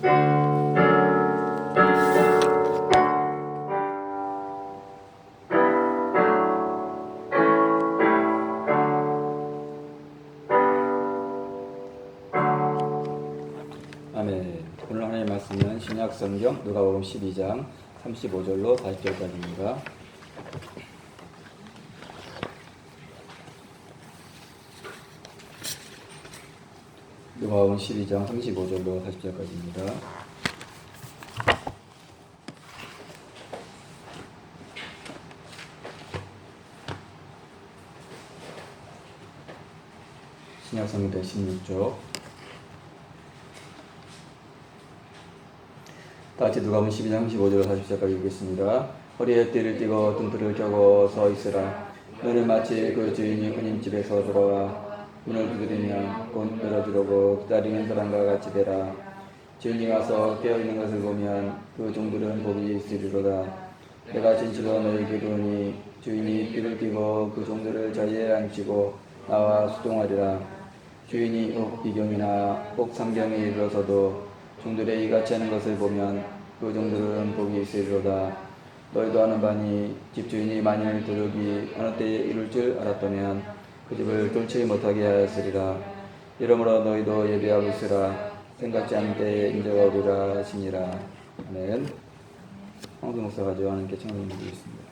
아멘. 오늘 하나님의 말씀은 신약성경 누가복음 12장 35절로 40절까지입니다. 누가복음 12장 35절로 40절까지입니다. 신약성경 16쪽. 다같이 누가복음 12장 35절로 40절까지 읽겠습니다. 허리에 띠를 띠고 등불을 켜고 서 있으라. 너는 마치 그 주인이 은임집에서 돌아와 문을 두드리면 곧 열어주려고 기다리는 사람과 같이 되라. 주인이 가서 깨어있는 것을 보면 그 종들은 복이 있으리로다. 내가 진실로 너희에게 이르노니 주인이 띠를 띠고 그 종들을 자리에 앉히고 나와 수동하리라. 주인이 이경이나 꼭 상경에 이르러서도 종들의 이같이 하는 것을 보면 그 종들은 복이 있으리로다. 너희도 아는 바니 집주인이 만일 도둑이 어느 때에 이룰 줄 알았다면 그 집을 뚫지 못하게 하였으리라. 이러므로 너희도 예비하고 있으라. 생각지 않은 때에 인자가 오리라 하시니라. 아멘. 황도 목사가 하나님께 청하는 드리겠습니다.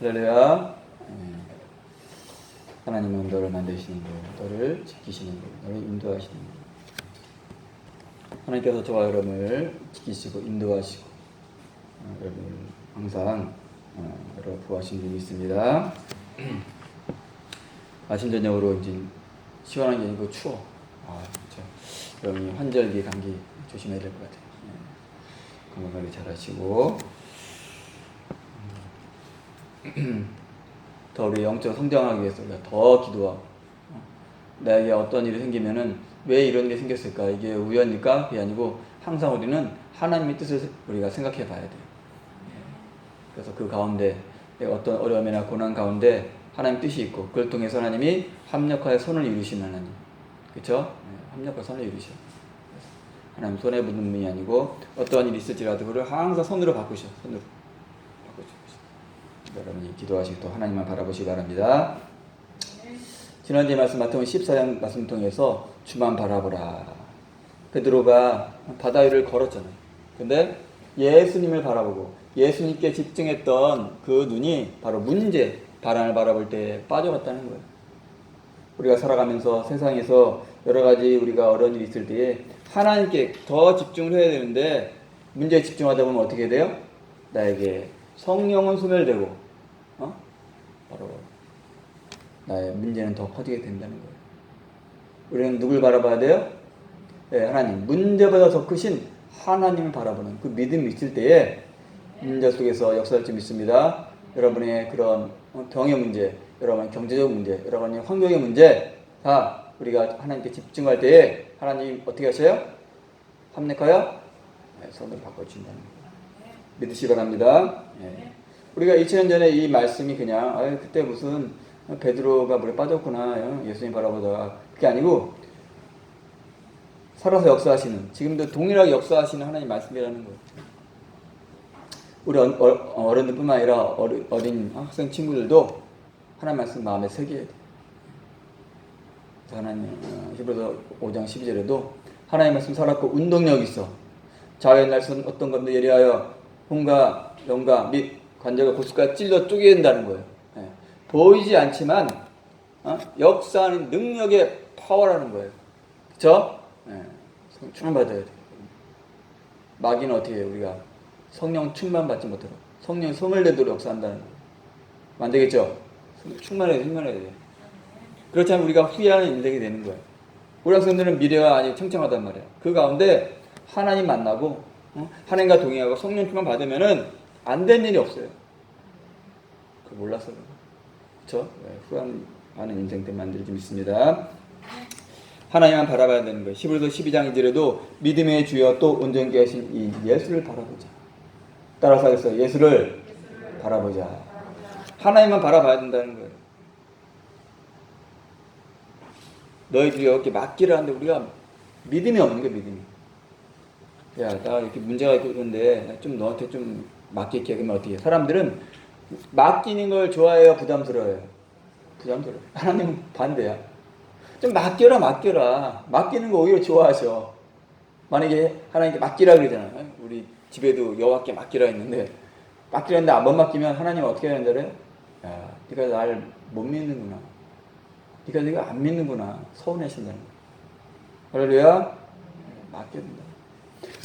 할렐루야. 하나님은 너를 만드시는 분, 너를 지키시는 분, 너를 인도하시는 분. 하나님께서 저와 여러분을 지키시고 인도하시고 여러분을 항상 여러 구하신 분이 있습니다. 아침 저녁으로 이제 시원한 게 아니고 추워. 진짜 여러분이 환절기 감기 조심해야 될 것 같아요. 건강관리 잘 하시고 더 우리 영적 성장하기 위해서 우리가 더 기도하고 나에게 어떤 일이 생기면은 왜 이런 게 생겼을까? 이게 우연일까? 그게 아니고 항상 우리는 하나님의 뜻을 우리가 생각해 봐야 돼요. 그래서 그 가운데 어떤 어려움이나 고난 가운데 하나님 뜻이 있고 그걸 통해서 하나님이 합력하여 선을 이루시는 하나님. 그렇죠? 합력하여 선을 이루셔. 하나님 손에 붙는 분이 아니고 어떠한 일이 있을지라도 그를 항상 손으로 바꾸셔. 손으로 바꾸셔. 여러분이 기도하시고 또 하나님만 바라보시기 바랍니다. 지난주에 말씀 마태복음 14장 말씀 통해서 주만 바라보라. 베드로가 바다 위를 걸었잖아요. 근데 예수님을 바라보고 예수님께 집중했던 그 눈이 바로 문제, 바람을 바라볼 때 빠져갔다는 거예요. 우리가 살아가면서 세상에서 여러 가지 우리가 어려운 일이 있을 때에 하나님께 더 집중을 해야 되는데 문제에 집중하다 보면 어떻게 돼요? 나에게 성령은 소멸되고 바로 나의 문제는 더 커지게 된다는 거예요. 우리는 누굴 바라봐야 돼요? 네, 하나님. 문제보다 더 크신 하나님을 바라보는 그 믿음이 있을 때에 문제 속에서 역사할 줄 믿습니다. 여러분의 그런 병의 문제, 여러분의 경제적 문제, 여러분의 환경의 문제 다 우리가 하나님께 집중할 때에 하나님 어떻게 하셔요? 합력하여 손을 바꿔주신다는 거예요. 믿으시기 바랍니다. 우리가 2000년 전에 이 말씀이 그냥 그때 무슨 베드로가 물에 빠졌구나 예수님 바라보다가 그게 아니고 살아서 역사하시는 지금도 동일하게 역사하시는 하나님 말씀이라는 거예요. 우리 어른들뿐만 아니라 어린 학생 친구들도 하나님 말씀 마음에 새겨야 돼요. 하나님 히브리서 5장 12절에도 하나님 말씀 살았고 운동력이 있어 자유의 날선 어떤 것도 예리하여 혼과 영과 및 관절과 골수까지 찔러 쪼개낸다는 거예요. 보이지 않지만 역사하는 능력의 파워라는 거예요. 그렇죠? 충만 받아야 돼요. 마귀는 어떻게 해요? 우리가 성령 충만 받지 못하고 성령 소멸되도록 역사한다는 거예요. 안 되겠죠? 충만해야 돼요. 그렇지 않으면 우리가 후회하는 인생이 되는 거예요. 우리 학생들은 미래가 아직 청청하단 말이에요. 그 가운데 하나님 만나고 하나님과 동행하고 성령 충만 받으면은 안 된 일이 없어요. 그걸 몰라서 그래요. 그렇죠? 후회하는 인생 때 만들지 믿습니다. 하나님만 바라봐야 되는 거예요. 히브리서 12장 2절에도 믿음의 주여 또 온전케 하신 이 예수를 바라보자. 따라서 하겠어요. 예수를 바라보자. 하나님만 바라봐야 된다는 거예요. 너희들이 이렇게 맡기를 하는데 우리가 믿음이 없는 거예요. 믿음이. 야, 나 이렇게 문제가 있고 그런데 좀 너한테 좀 맡길게. 그러면 어떻게 해요? 사람들은 맡기는 걸 좋아해요? 부담스러워요? 부담스러워요. 하나님은 반대야. 좀 맡겨라. 맡기는 거 오히려 좋아하셔. 만약에 하나님께 맡기라 그러잖아요. 우리 집에도 여호와께 맡기라 했는데 맡기라 했는데 못 맡기면 하나님 어떻게 하는 거래요? 야, 네가 나를 못 믿는구나. 네가 내가 안 믿는구나. 서운해하신다는 거야. 할렐루야. 맡겨야 된다.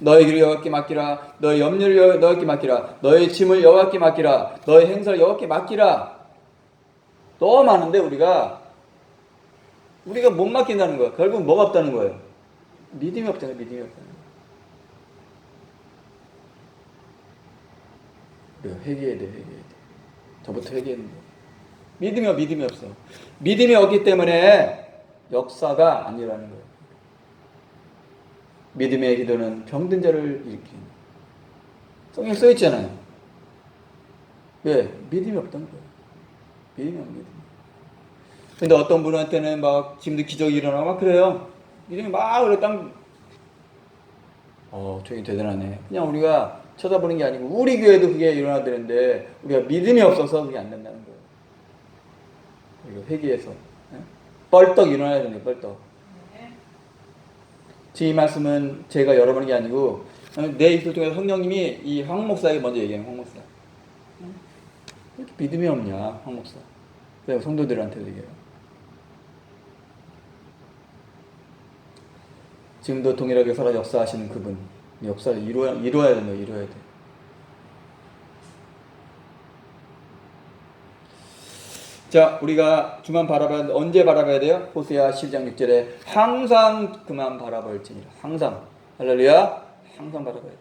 너의 길을 여호와께 맡기라. 너의 염려를 여호와께 맡기라. 너의 짐을 여호와께 맡기라. 너의 행사를 여호와께 맡기라. 너무 많은데 우리가 못 맡긴다는 거야. 결국은 뭐가 없다는 거예요? 믿음이 없다는 거예요. 믿음이 없다는 거예요. 우리가 회개해야 돼. 저부터 회개했는데 믿음이 없어. 믿음이 없기 때문에 역사가 안 일어나는 거예요. 믿음의 기도는 병든 자를 일으키는 성경에 써 있잖아요. 왜? 믿음이 없다는 거예요. 믿음이 없는 거예요. 근데 어떤 분한테는 막 지금도 기적이 일어나고 막 그래요. 믿음이 막 그래 저기 대단하네. 그냥 우리가 쳐다보는 게 아니고 우리 교회도 그게 일어나야 되는데 우리가 믿음이 없어서 그게 안 된다는 거예요. 우리가 회개해서 뻘떡 일어나야 되는 거예요. 뻘떡. 이 말씀은 제가 여러 번이 아니고 내 입술 통해서 성령님이 이 황 목사에게 먼저 얘기해요. 황 목사. 왜 이렇게 믿음이 없냐, 황 목사. 내가 성도들한테도 얘기해요. 지금도 동일하게 살아 역사하시는 그분, 역사를 이루어야 된다, 이루어야 돼. 자, 우리가 주만 바라봐야 하는데 언제 바라봐야 돼요? 호세아 12장 6절에 항상 그만 바라볼지니라. 항상. 할렐루야. 항상 바라봐야 돼.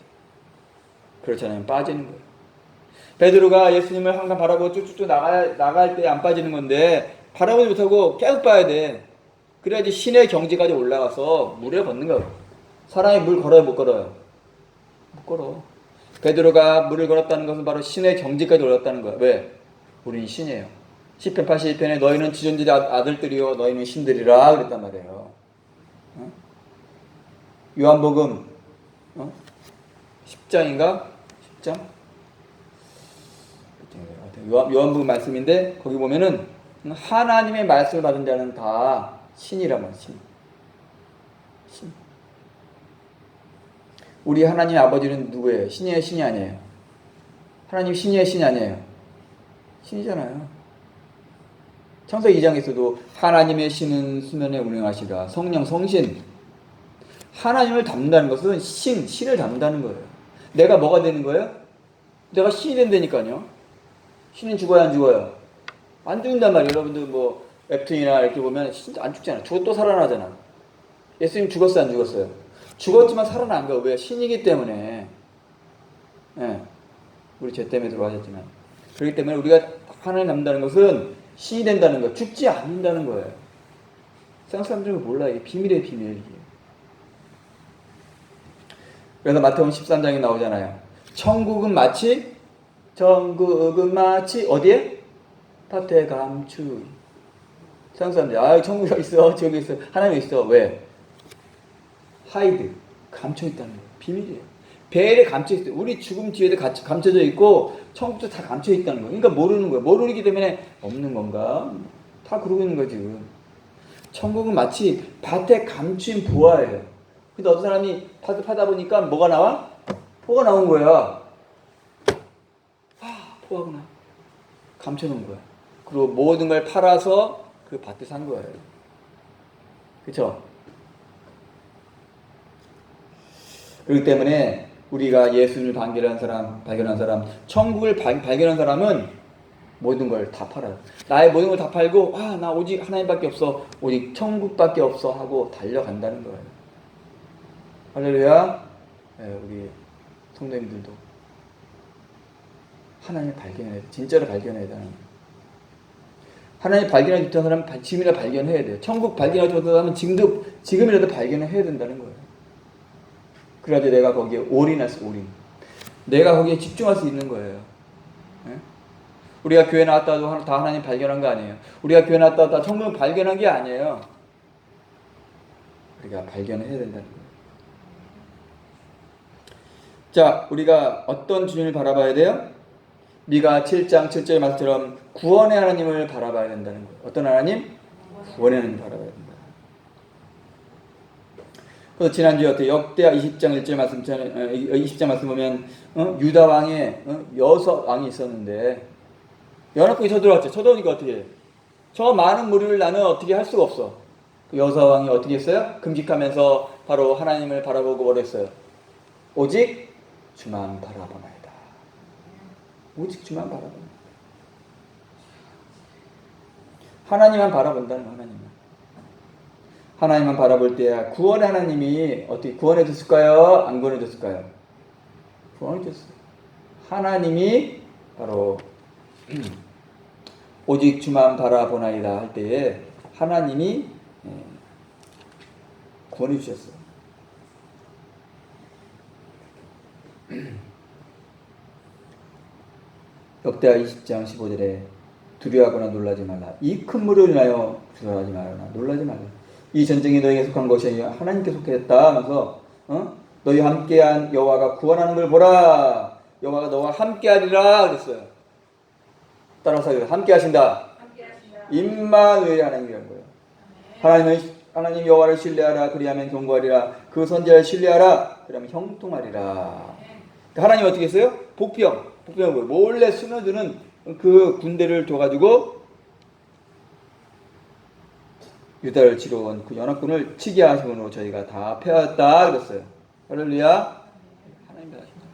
그렇지 않으면 빠지는 거예요. 베드로가 예수님을 항상 바라보고 쭉쭉쭉 나갈 때 안 빠지는 건데 바라보지 못하고 계속 봐야 돼. 그래야지 신의 경지까지 올라가서 물에 걷는 거예요. 사람이 물 걸어요, 못 걸어요? 못 걸어. 베드로가 물을 걸었다는 것은 바로 신의 경지까지 올랐다는 거야. 왜? 우린 신이에요. 시편 82편에 너희는 지존들의 아들들이요 너희는 신들이라 그랬단 말이에요. 요한복음 10장인가? 10장? 요한복음 말씀인데 거기 보면은 하나님의 말씀을 받은 자는 다 신이란 말이야. 신. 우리 하나님 아버지는 누구예요? 신이에요? 신이 아니에요? 하나님 신이에요? 신이 아니에요? 신이잖아요. 창세기 2장에서도 하나님의 신은 수면에 운행하시라. 성령, 성신. 하나님을 닮는다는 것은 신을 닮는다는 거예요. 내가 뭐가 되는 거예요? 내가 신이 된다니까요. 신은 죽어야 안 죽어요? 안 죽는단 말이에요. 여러분들 뭐 웹툰이나 이렇게 보면 진짜 안 죽잖아. 죽어 또 살아나잖아. 예수님 죽었어요? 안 죽었어요? 죽었지만 살아난 거예요. 왜? 신이기 때문에. 네. 우리 죄 때문에 들어가셨지만. 그렇기 때문에 우리가 하나님 닮는다는 것은 신이 된다는 거예요. 죽지 않는다는 거예요. 세상 사람들은 몰라. 이게 비밀의 비밀. 이게. 그래서 마태복음 13장에 나오잖아요. 천국은 마치 어디에? 밭에 감추. 세상 사람들 천국이 있어. 저기 있어. 하나님 있어. 왜? 하이드. 감춰 있다는 거예요. 비밀이에요. 배에 감춰 있어요. 우리 죽음 뒤에도 감춰져 있고 천국도 다 감춰 있다는 거예요. 그러니까 모르는 거예요. 모르기 때문에 없는 건가? 다 그러고 있는 거지. 천국은 마치 밭에 감춘 부화예요. 근데 어떤 사람이 밭을 파다 보니까 뭐가 나와? 포가 나온 거야. 포하구나. 감춰놓은 거야. 그리고 모든 걸 팔아서 그 밭에 산 거예요. 그렇죠? 그렇기 때문에 우리가 예수를 발견한 사람, 천국을 발견한 사람은 모든 걸 다 팔아요. 나의 모든 걸 다 팔고, 나 오직 하나님밖에 없어, 오직 천국밖에 없어 하고 달려간다는 거예요. 할렐루야. 네, 우리 성도님들도 하나님을 발견해야 돼. 진짜로 발견해야 돼. 하나님 발견하지 못한 사람은 지금이라도 발견해야 돼요. 천국 발견하지 못한 사람은 지금이라도 발견을 해야 된다는 거예요. 그래야지 내가 거기에 올인할 수, 내가 거기에 집중할 수 있는 거예요. 네? 우리가 교회 나왔다도 다 하나님 발견한 거 아니에요. 우리가 교회 나왔다도 다 천국을 발견한 게 아니에요. 우리가 발견을 해야 된다는 거예요. 자, 우리가 어떤 주님을 바라봐야 돼요? 미가 7장 7절 말씀처럼 구원의 하나님을 바라봐야 된다는 거예요. 어떤 하나님? 구원의 하나님을 바라봐야 된다. 그래서 지난주에 어떻게 역대하 20장 1절 말씀, 20장 말씀 보면 유다 왕에 6왕이 있었는데 연합국이 쳐들어왔죠. 쳐들어오니까 어떻게 해요? 저 많은 무리를 나는 어떻게 할 수가 없어. 그 6왕이 어떻게 했어요? 금식하면서 바로 하나님을 바라보고 뭐랬어요? 오직 주만 바라보나이다. 오직 주만 바라보나이다. 하나님만 바라본다는 거예요. 하나님만 바라볼 때 구원의 하나님이 어떻게 구원해 줬을까요? 안 구원해 줬을까요? 구원해 줬어요. 하나님이 바로 오직 주만 바라보나이다 할 때에 하나님이 구원해 주셨어요. 역대하 20장 15절에 두려워하거나 놀라지 말라. 이 큰 무리를 인하여 두려워하지 말라. 놀라지 말라. 이 전쟁이 너희에게 속한 것이 아니라 하나님께 속했다 하면서 너희 함께한 여호와가 구원하는 걸 보라. 여호와가 너와 함께하리라 그랬어요. 따라서 함께 하신다. 임마누엘이 하나님이라는 거예요. 하나님 여호와를 신뢰하라. 그리하면 경고하리라. 그 선지자를 신뢰하라. 그러면 형통하리라. 하나님 어떻게 했어요? 복병. 복병은 뭐예요? 몰래 스며드는 그 군대를 둬가지고 유다를 치러 온 그 연합군을 치게 하심으로 저희가 다 패하였다 그랬어요. 할렐루야. 하나님이 하십니다.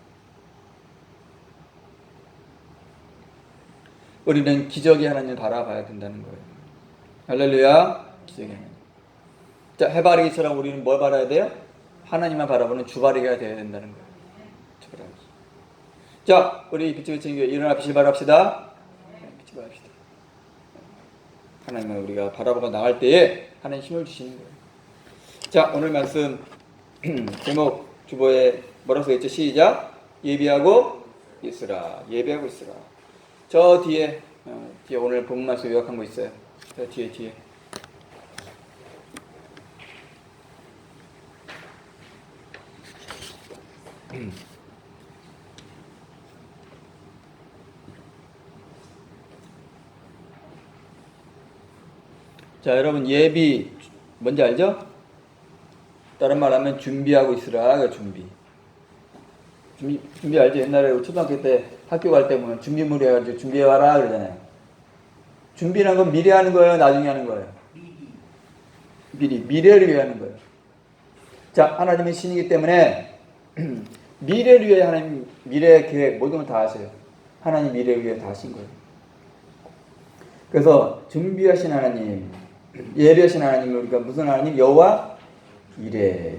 우리는 기적의 하나님을 바라봐야 된다는 거예요. 할렐루야. 기적의 하나님. 자, 해바라기처럼 우리는 뭘 바라야 돼요? 하나님만 바라보는 주바라기가 되어야 된다는 거예요. 주바라기. 자, 우리 빛을 챙겨 일어나 빛을 발합시다. 빛을 발합시다. 하나님을 우리가 바라보고 나갈 때에 하나님 힘을 주시는 거예요. 자, 오늘 말씀 제목 주보에 뭐라고 써있죠? 시작. 예비하고 있으라. 예비하고 있으라. 저 뒤에 오늘 본문 말씀 요약한 거 있어요. 저 뒤에. 자, 여러분 예비 뭔지 알죠? 다른 말하면 준비하고 있으라. 준비 알죠? 옛날에 초등학교 때 학교 갈 때 보면 준비물 해가지고 준비해와라 그러잖아요. 준비라는 건 미리 하는 거예요? 나중에 하는 거예요? 미래를 위해 하는 거예요. 자, 하나님은 신이기 때문에 미래를 위해 하나님 미래 계획 모든 걸 다 하세요. 하나님 미래를 위해 다 하신 거예요. 그래서 준비하신 하나님, 예비하신 하나님을 우리가 무슨 하나님? 여호와 이레.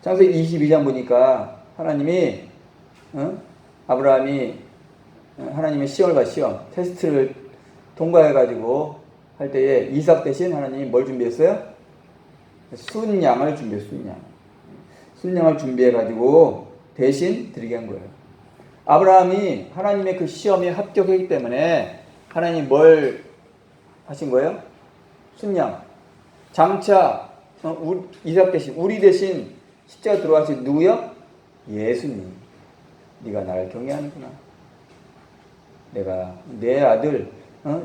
창세기 22장 보니까 하나님이 아브라함이 하나님의 시험 테스트를 통과해가지고 할 때에 이삭 대신 하나님이 뭘 준비했어요? 순양을 준비했어요. 순양을 준비해가지고 대신 드리게 한 거예요. 아브라함이 하나님의 그 시험에 합격했기 때문에 하나님이 뭘 하신 거예요? 순양. 장차 이삭 대신 우리 대신 십자가 들어가신 누구요? 예수님. 네가 나를 경외하는구나. 내가 내 아들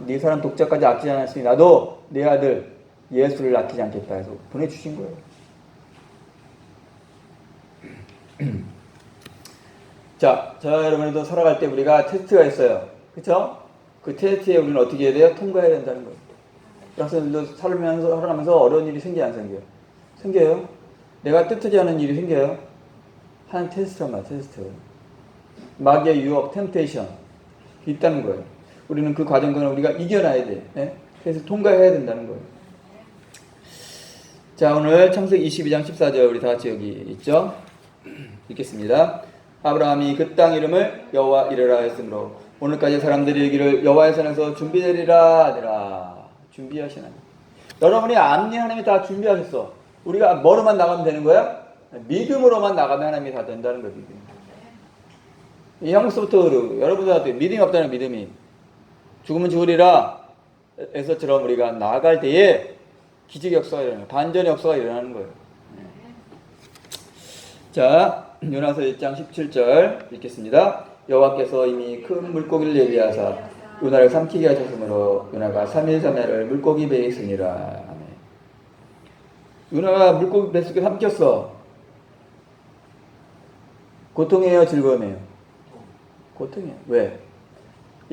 네 사람 독자까지 아끼지 않았으니 나도 내 아들 예수를 아끼지 않겠다 해서 보내주신 거예요. 자, 여러분들도 살아갈 때 우리가 테스트가 있어요. 그렇죠? 그 테스트에 우리는 어떻게 해야 돼요? 통과해야 된다는 거예요. 그래서 살아가면서 어려운 일이 생겨요, 안 생겨요? 생겨요. 내가 뜻하지 않은 일이 생겨요. 한 테스트란 말이야, 테스트. 마귀의 유혹, 템테이션 있다는 거예요. 우리는 그 과정을 우리가 이겨놔야 돼. 네? 그래서 통과해야 된다는 거예요. 자, 오늘 창세기 22장 14절 우리 다 같이 여기 있죠? 읽겠습니다. 아브라함이 그 땅 이름을 여호와 이레라 했으므로 오늘까지 사람들이 이르기를 여호와의 산에서 준비되리라 하더라. 준비하신 하나님. 여러분이 아니 하나님이 다 준비하셨어. 우리가 뭐로만 나가면 되는 거야? 믿음으로만 나가면 하나님이 다 된다는 거예요. 믿음. 이 형부터 여러분들한테 믿음이 없다는 믿음이 죽으면 죽으리라 에서처럼 우리가 나아갈 때에 기적의 역사가 일어나요. 반전의 역사가 일어나는 거예요. 자, 요나서 1장 17절 읽겠습니다. 여호와께서 이미 큰 물고기를 예비하사 요나를 삼키게 하셨으므로 요나가 3일 3야를 물고기 배에 있으니라. 요나가 물고기 뱃속에 삼켰어. 고통이에요? 즐거움이에요? 고통이에요. 왜?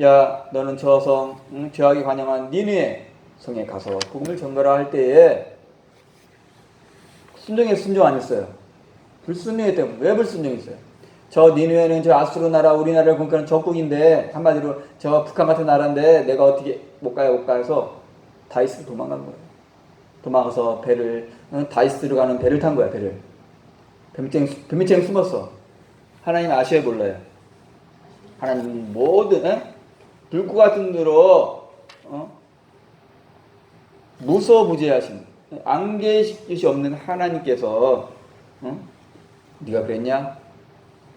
야, 너는 저 성, 죄악이 관영한 니느웨 성에 가서 복음을 전가라 할 때에 순종 안 했어요. 불순종했기 때문에. 왜 불순종했어요? 저 니느웨는 저 아수르 나라 우리나라를 공격하는 적국인데 한마디로 저 북한 같은 나라인데 내가 어떻게 못 가요 해서 다이스로 도망간 거예요. 도망가서 배를 다이스로 가는 배를 탄 거야. 배를 뱀밑에 숨었어. 하나님 아셔야 몰라요. 하나님 모든 불꽃 같은 대로 무소부재하신 안개짓이 없는 하나님께서 네가 그랬냐?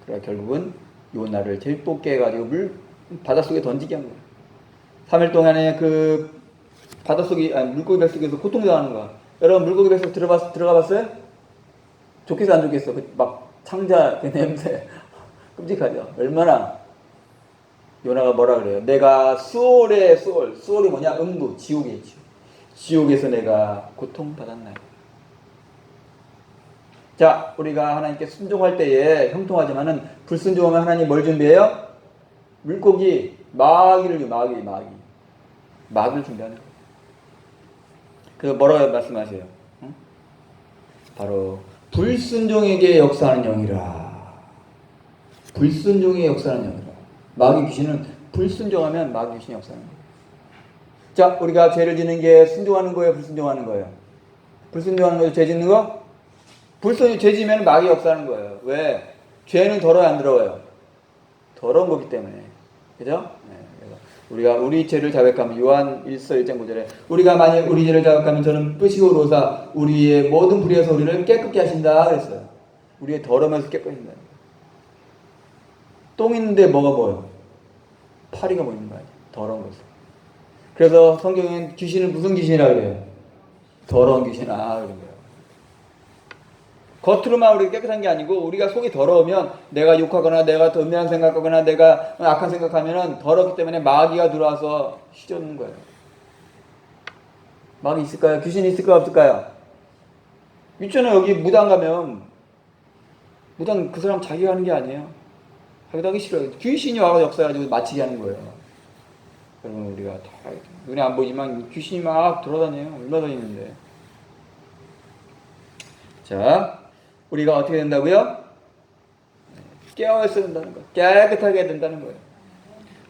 그래 결국은 요나를 제일 뽑게 해가지고 바닷속에 던지게 한 거야. 3일 동안에 그 바닷속이 물고기 뱃속에서 고통당하는 거야. 여러분 물고기 뱃속 들어가 봤어요? 좋겠어 안 좋겠어? 막 창자 그 냄새 끔찍하죠. 얼마나. 요나가 뭐라 그래요? 내가 수월이 뭐냐? 음부, 지옥이에요. 지옥에서 내가 고통받았나요? 자, 우리가 하나님께 순종할 때에 형통하지만은 불순종하면 하나님 뭘 준비해요? 물고기 마귀를 준비하는 거예요. 그래서 뭐라고 말씀하세요? 응? 바로 불순종에게 역사하는 영이라. 불순종에게 역사하는 영이라. 마귀 귀신은 불순종하면 마귀 귀신이 역사하는 거예요. 자, 우리가 죄를 짓는 게 순종하는 거예요, 불순종하는 거예요? 불순종하는 거예요, 죄 짓는 거? 죄 지면 마귀 역사하는 거예요. 왜? 죄는 더러워요, 안 더러워요? 더러운 거기 때문에. 그죠? 네, 그래서 우리가 우리 죄를 자백하면 요한 1서 1장 9절에 우리가 만약 우리 죄를 자백하면 저는 뿌시고로사 우리의 모든 불의에서 우리를 깨끗게 하신다 그랬어요. 우리의 더러움에서 깨끗게 하신다. 똥 있는데 뭐가 보여요? 파리가 보이는 거예요. 더러운 것을. 그래서 성경엔 귀신은 무슨 귀신이라고 그래요? 더러운 귀신. 그런 거예요. 겉으로만 우리가 깨끗한 게 아니고 우리가 속이 더러우면 내가 욕하거나 내가 더 음란한 생각하거나 내가 악한 생각하면은 더럽기 때문에 마귀가 들어와서 휘저는 거예요. 마귀 있을까요? 귀신이 있을까요? 없을까요? 있잖아요. 여기 무당 가면 무당 그 사람 자기가 하는 게 아니에요. 자기도 하기 싫어요. 귀신이 와서 역사해가지고 마치게 하는 거예요. 그러면 우리가 다 눈에 안 보이지만 귀신이 막 돌아다녀요. 얼마 다니는데. 자, 우리가 어떻게 된다고요? 깨어있어야 된다는 거예요. 깨끗하게 해야 된다는 거예요.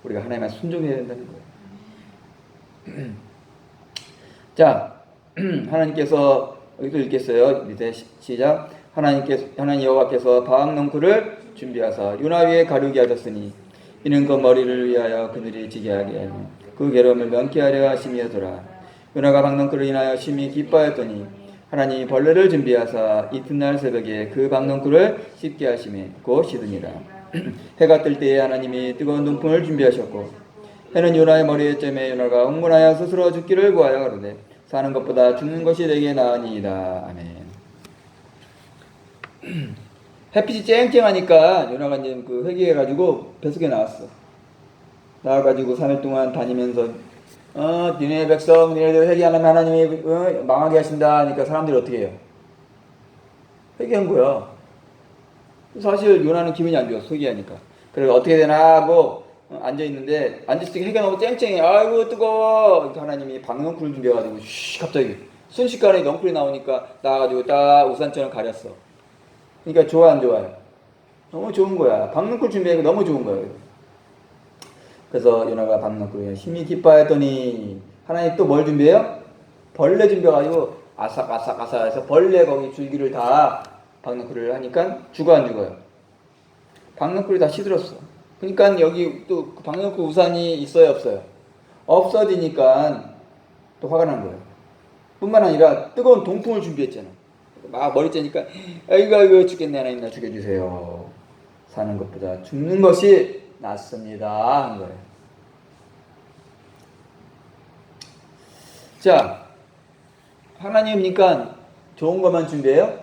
우리가 하나님께 순종해야 된다는 거예요. 자, 하나님께서 여기도 읽겠어요. 밑에 시작. 하나님 여호와께서 방농쿨을 준비하사 유나 위에 가르게 하셨으니 이는 그 머리를 위하여 그들이 지게 하게 하며 그 괴로움을 면케하려 하심이었더라. 유나가 방농쿨을 인하여 심히 기뻐하였더니 하나님이 벌레를 준비하사 이튿날 새벽에 그 방농쿨을 씻게 하심에 곧 씻으니라. 해가 뜰 때에 하나님이 뜨거운 눈풍을 준비하셨고 해는 요나의 머리에 쬐매 요나가 흥분하여 스스로 죽기를 구하여 가로되 사는 것보다 죽는 것이 내게 나으니이다. 아멘. 햇빛이 쨍쨍하니까 요나가 이제 그 회개해가지고 뱃속에 나와가지고 3일 동안 다니면서 니네 백성 니네들 회개 안 하면 하나님이 망하게 하신다 하니까 사람들이 어떻게 해요? 회개한 거야. 사실 요나는 기분이 안 좋았어. 회개하니까. 그래서 어떻게 되나 하고 앉아있는데 앉았을 때 해가 너무 쨍쨍해. 아이고 뜨거워. 그러니까 하나님이 방넝쿨을 준비해가지고 갑자기 순식간에 넝쿨이 나오니까 나와가지고 딱 우산처럼 가렸어. 그러니까 좋아 안 좋아요? 너무 좋은 거야. 방넝쿨 준비하니까 너무 좋은 거예요. 그래서 요나가 방넝쿨에 힘이 기뻐했더니 하나님 또 뭘 준비해요? 벌레 준비해가지고 아삭아삭아삭해서 벌레 거기 줄기를 다 방넝쿨을 하니까 죽어 안 죽어요? 방넝쿨이 다 시들었어. 그러니까 여기 또 방넝쿨 우산이 있어요 없어요? 없어지니까 또 화가 난 거예요. 뿐만 아니라 뜨거운 동풍을 준비했잖아. 막 머리 째니까 아이고 죽겠네 하나님 나 죽여주세요. 사는 것보다 죽는 것이 낫습니다 하는 거예요. 자, 하나님이니까 좋은 것만 준비해요?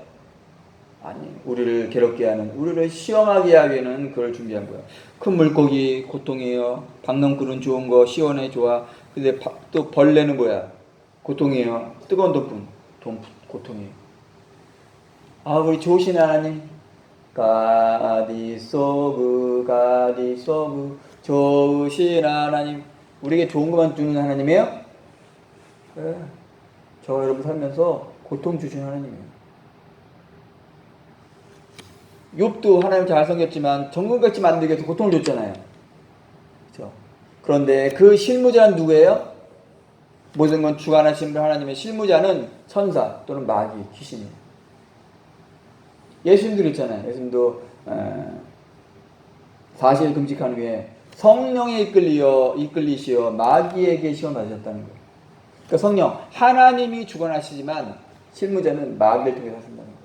아니, 우리를 괴롭게 하는, 우리를 시험하게 하기에는 그걸 준비한 거야. 큰 물고기 고통이에요. 방넝쿨은 좋은 거 시원해 좋아. 근데 또 벌레는 뭐야? 고통이에요. 뜨거운 동풍 고통이에요. 우리 좋으신 하나님 가디소브 좋으신 하나님 우리에게 좋은 것만 주는 하나님이에요? 네. 저 여러분 살면서 고통 주시는 하나님이에요. 욥도 하나님 잘 섬겼지만 정금같이 만들기 위해서 고통을 줬잖아요. 그렇죠? 그런데 그 실무자는 누구예요? 모든 건 주관하신 하나님의 실무자는 천사 또는 마귀, 귀신이에요. 예수님도 그랬잖아요. 예수님도 40일 금식한 후에 성령에 이끌리시어 마귀에게 시험 받으셨다는 거예요. 그러니까 성령, 하나님이 주관하시지만 실무자는 마귀를 통해서 하신다는 거예요.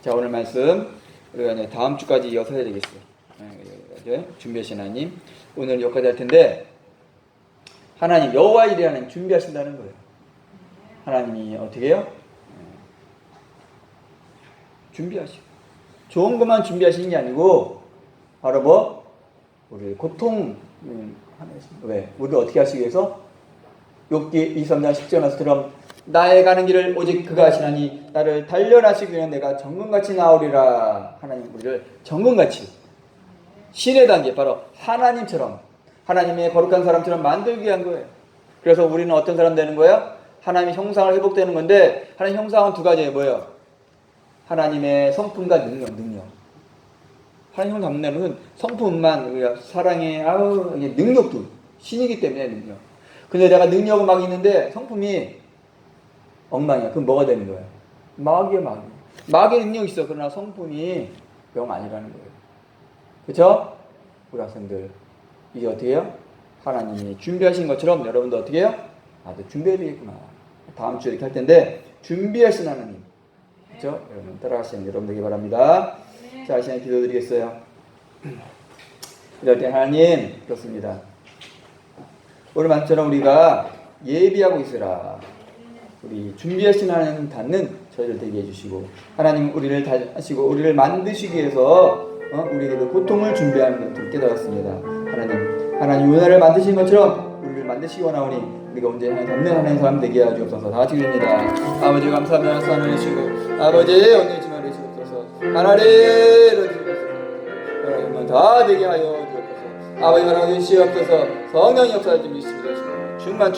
자, 오늘 말씀 우리가 이제 다음 주까지 이어서 해야 되겠어요. 준비하신 하나님, 오늘 여기까지 할 텐데 하나님 여호와 이레 하나님 준비하신다는 거예요. 하나님이 어떻게 해요? 준비하시고 좋은 것만 준비하시는 게 아니고 바로 뭐 우리 고통 왜 우리 어떻게 하시기 위해서 욥기 23장 10절 말씀처럼 나의 가는 길을 오직 그가 하시나니 나를 단련하시기 위해 내가 정금같이 나오리라. 하나님 우리를 정금같이 신의 단계 바로 하나님처럼 하나님의 거룩한 사람처럼 만들기 위한 거예요. 그래서 우리는 어떤 사람 되는 거예요? 하나님의 형상을 회복되는 건데, 하나님의 형상은 두 가지예요. 뭐예요? 하나님의 성품과 능력. 하나님 형상 잡는 것은 성품만, 우리가 사랑의 이게 능력도 신이기 때문에 능력. 근데 내가 능력은 막 있는데 성품이 엉망이야. 그럼 뭐가 되는 거예요? 마귀야, 마귀. 마귀의 능력이 있어. 그러나 성품이 영 아니라는 거예요. 그렇죠? 우리 학생들, 이제 어떻게 해요? 하나님이 준비하신 것처럼 여러분도 어떻게 해요? 나도 준비해야 되겠구나. 다음 주에 이렇게 할 텐데, 준비하신 하나님. 그렇죠? 여러분 따라가시는 여러분 되기 바랍니다. 자, 이 시간에 기도드리겠어요. 이럴 때 하나님, 그렇습니다. 오늘 말처럼 우리가 예비하고 있으라. 우리 준비하신 하나님 닿는 저희를 되게 해주시고, 하나님 우리를 하시고 우리를 만드시기 위해서 우리에게도 고통을 준비하는 것을 깨달았습니다. 하나님 은혜를 만드신 것처럼 우리를 만드시기 원하오니 우리가 언제 하나님 닿는 하나님 사람 되게 하여 주옵소서. 다 같이 기도합니다. 아버지 감사합니다. 하나님 해주시고, 아버지 언제 지만 해주옵소서. 하나님을 주옵소서. 하나님은 다 되게 하여 주옵소서. 아버지 하나님 주시옵소서. 성령이 역사할 줄 믿습니다. 충만